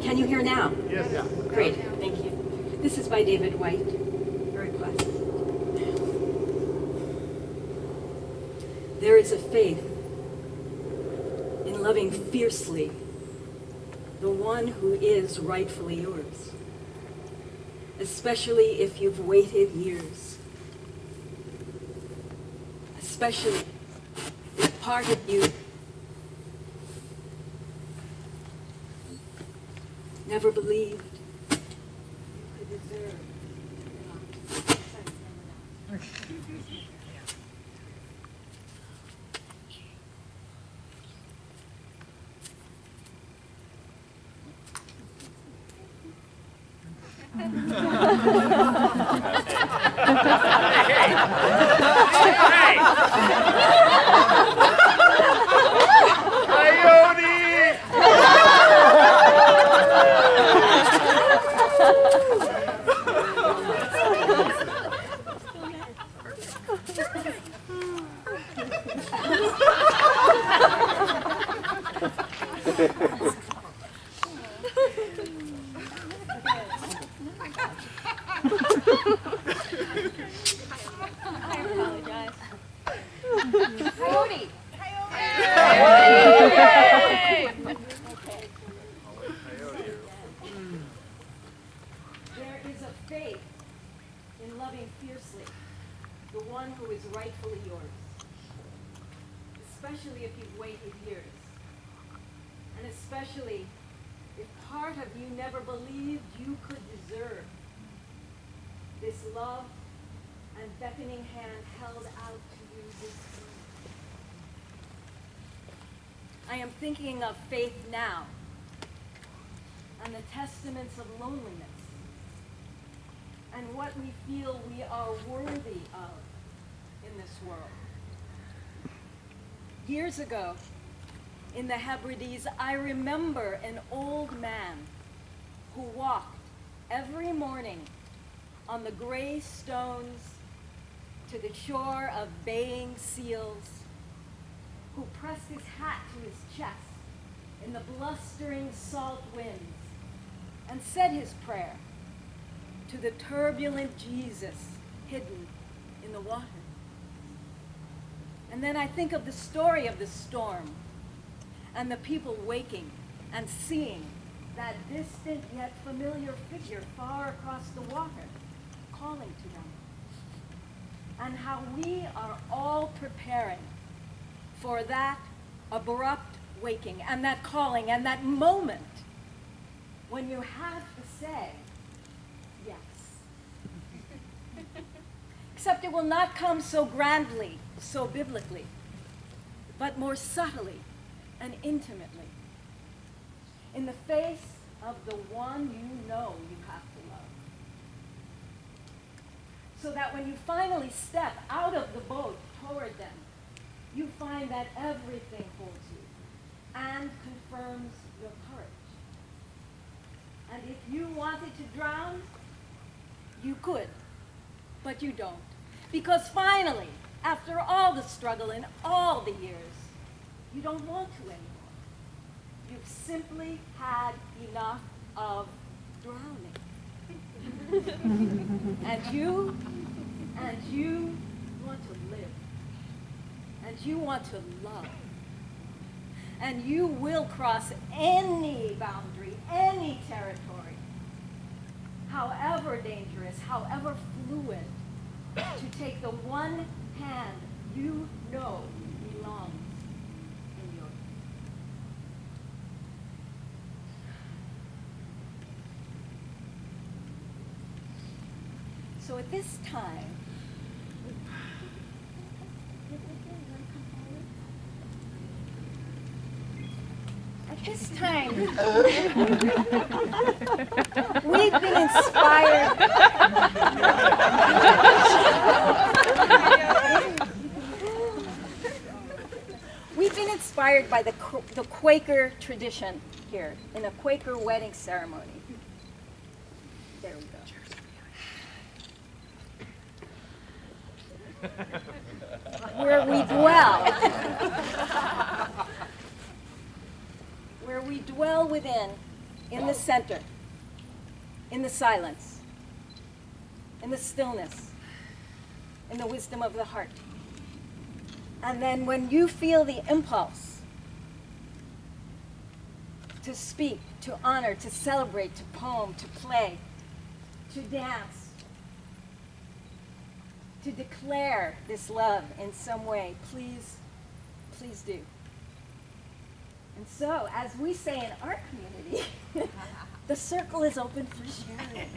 Can you hear now? Yes. Yeah. Great, thank you. This is by David White, a request. There is a faith in loving fiercely the one who is rightfully yours, especially if you've waited years, especially if part of you never believed you could deserve Jody. There is a faith in loving fiercely the one who is rightfully yours, especially if you've waited years, and especially if part of you never believed you could deserve this love and beckoning hand held out to you this morning. I am thinking of faith now and the testaments of loneliness and what we feel we are worthy of in this world. Years ago, in the Hebrides, I remember an old man who walked every morning on the gray stones to the shore of baying seals, who pressed his hat to his chest in the blustering salt winds and said his prayer to the turbulent Jesus hidden in the water. And then I think of the story of the storm and the people waking and seeing that distant yet familiar figure far across the water calling to them. And how we are all preparing for that abrupt waking and that calling and that moment when you have to say yes. Except it will not come so grandly, so biblically, but more subtly and intimately in the face of the one you know you have to love. So that when you finally step out of the boat toward them, you find that everything holds you and confirms your courage. And if you wanted to drown, you could, but you don't. Because finally, after all the struggle and all the years, you don't want to anymore. You've simply had enough of drowning. And you want to live. And you want to love. And you will cross any boundary, any territory, however dangerous, however fluid, to take the one hand you know belongs in yours. So at this time, we've been inspired. We've been inspired by the Quaker tradition here in a Quaker wedding ceremony. There we go. Where we dwell. Where we dwell within in the center, in the silence, in the stillness, in the wisdom of the heart. And then when you feel the impulse to speak, to honor, to celebrate, to poem, to play, to dance, to declare this love in some way, please, please do. And so, as we say in our community, the circle is open for sharing.